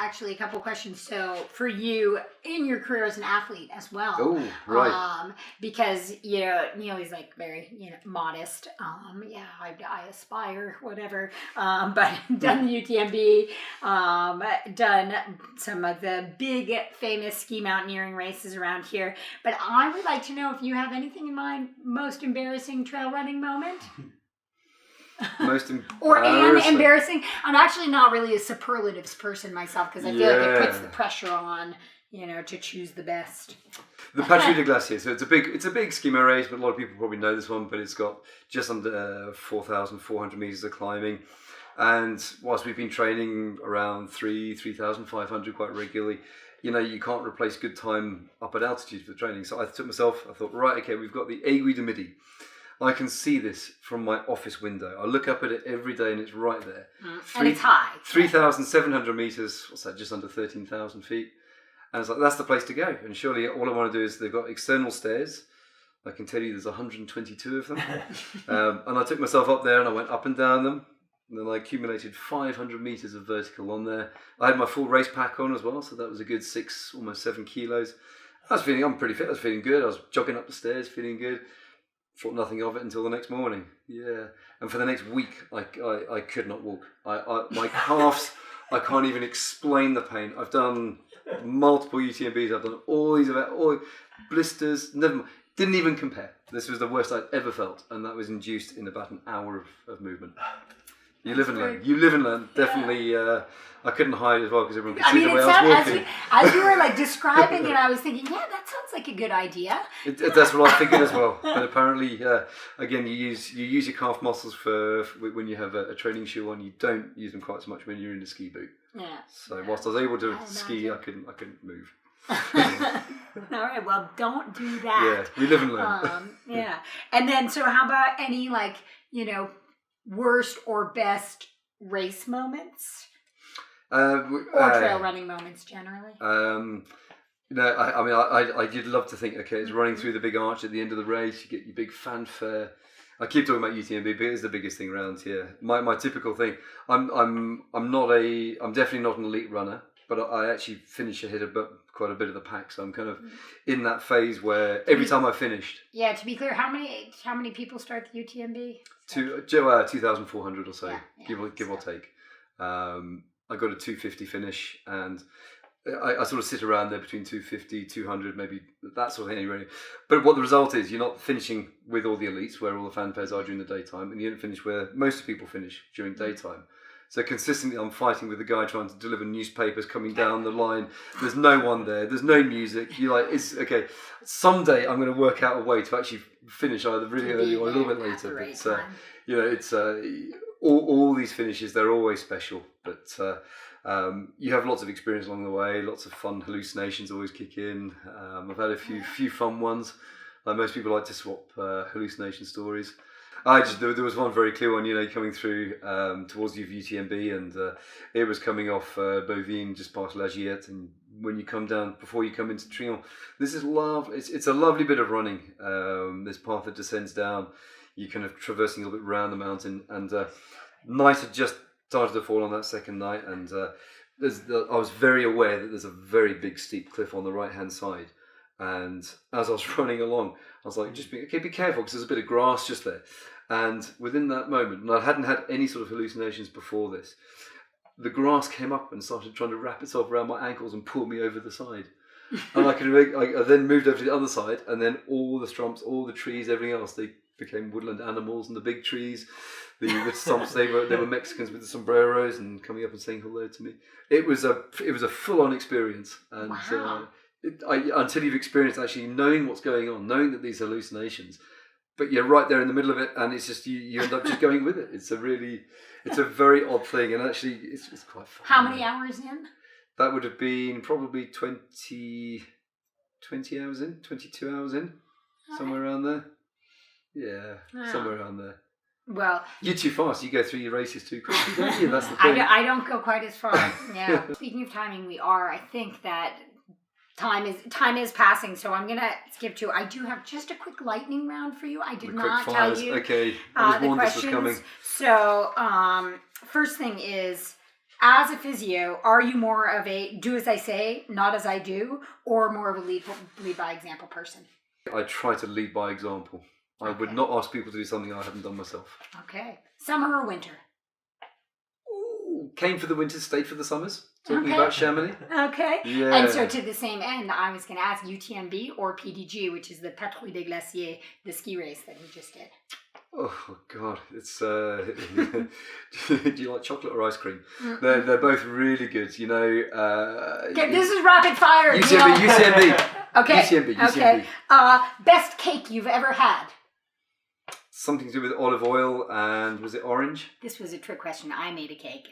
actually a couple questions. So for you in your career as an athlete as well. Oh, right. Because, Neely's like very, modest. I aspire, whatever. But done the UTMB, done some of the big famous ski mountaineering races around here. But I would like to know if you have anything in mind, most embarrassing trail running moment? Most embarrassing. I'm actually not really a superlatives person myself because I feel like it puts the pressure on, to choose the best. The Patrie de Glacier. So it's a big skimo race, but a lot of people probably know this one. But it's got just under 4,400 meters of climbing, and whilst we've been training around 3,500 quite regularly, you can't replace good time up at altitude for the training. So I thought, right, okay, we've got the Aiguille du Midi. I can see this from my office window. I look up at it every day and it's right there. And it's high. 3,700 meters, what's that, just under 13,000 feet. And it's like, that's the place to go. And surely all I want to do is, they've got external stairs. I can tell you there's 122 of them. And I took myself up there and I went up and down them. And then I accumulated 500 meters of vertical on there. I had my full race pack on as well. So that was a good 6, almost 7 kilos. I'm pretty fit. I was feeling good. I was jogging up the stairs, feeling good. Thought nothing of it until the next morning. Yeah, and for the next week, I could not walk. My calves, I can't even explain the pain. I've done multiple UTMBs. I've done all these blisters. Didn't even compare. This was the worst I'd ever felt, and that was induced in about an hour of movement. You live and learn. Definitely. I couldn't hide as well because everyone could see the way I was walking. As you were discribing it, I was thinking, yeah, that sounds like a good idea. That's what I figured as well. But apparently, again, you use your calf muscles for when you have a training shoe on. You don't use them quite so much when you're in a ski boot. Yeah. So whilst I was able to ski, I couldn't move. All right. Well, don't do that. Yeah, we live and learn. Yeah. And then, so how about any worst or best race moments? Or trail running moments generally. I did love to think, okay, it's running through the big arch at the end of the race. You get your big fanfare. I keep talking about UTMB, but it's the biggest thing around here. My typical thing. I'm definitely not an elite runner, but I actually finish ahead of quite a bit of the pack. So I'm kind of in that phase where every time I finished. Yeah. To be clear, how many people start the UTMB? 2,400 or so, give or take. I got a 250 finish, and I sort of sit around there between 250, 200, maybe that sort of thing. Really. But what the result is, you're not finishing with all the elites, where all the fanfares are during the daytime, and you don't finish where most people finish during daytime. So consistently, I'm fighting with the guy trying to deliver newspapers coming down the line. There's no one there. There's no music. You're like, it's okay. Someday I'm going to work out a way to actually finish either really early or a little bit later. But it's all these finishes. They're always special. But you have lots of experience along the way. Lots of fun hallucinations always kick in. I've had a few fun ones. Most people like to swap hallucination stories. There was one very clear one, coming through towards the UTMB, and it was coming off Bovine just past La Giette, and when you come down, before you come into Trion, this is lovely. It's a lovely bit of running. This path that descends down, you're kind of traversing a little bit around the mountain, and night had just started to fall on that second night, and I was very aware that there's a very big steep cliff on the right hand side. And as I was running along, I was like, be careful, because there's a bit of grass just there. And within that moment, and I hadn't had any sort of hallucinations before this, the grass came up and started trying to wrap itself around my ankles and pull me over the side. And I then moved over to the other side, and then all the stumps, all the trees, everything else, they became woodland animals, and the big trees, the stumps, they were Mexicans with the sombreros and coming up and saying hello to me. It was a full-on experience. And wow. Until you've experienced actually knowing what's going on, knowing that these hallucinations, but you're right there in the middle of it, and it's just you end up just going with it. It's a very odd thing, and actually it's quite fun. How many hours in? That would have been probably 20 hours in, 22 hours in, somewhere around there. Yeah, somewhere around there. Well, you're too fast. You go through your races too quickly, don't you? That's the thing. I don't go quite as far. Yeah. Speaking of timing, I think that time is passing, so I'm gonna skip to. I do have just a quick lightning round for you. I did not tell you. Okay. I was warned this was coming. So, first thing is, As a physio, are you more of a do as I say, not as I do, or more of a lead by example person? I try to lead by example. I would not ask people to do something I haven't done myself. Okay. Summer or winter? Ooh, came for the winters, stayed for the summers. Talking about Chamonix. Okay. Yeah. And so to the same end, I was going to ask UTMB or PDG, which is the Patrouille des Glaciers, the ski race that we just did. Oh God, it's. Do you like chocolate or ice cream? They're both really good. You know. Okay, this is rapid fire. UTMB. Okay. UTMB. Okay. Best cake you've ever had? Something to do with olive oil and was it orange? This was a trick question. I made a cake.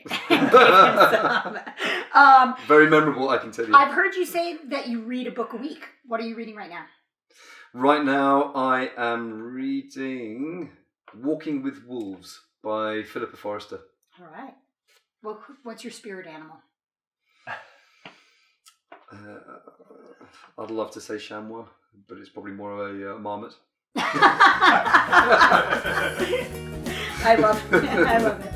Very memorable, I can tell you. I've heard you say that you read a book a week. What are you reading right now? Right now, I am reading Walking with Wolves by Philippa Forrester. All right. Well, what's your spirit animal? I'd love to say chamois, but it's probably more of a marmot. I love it. I love it.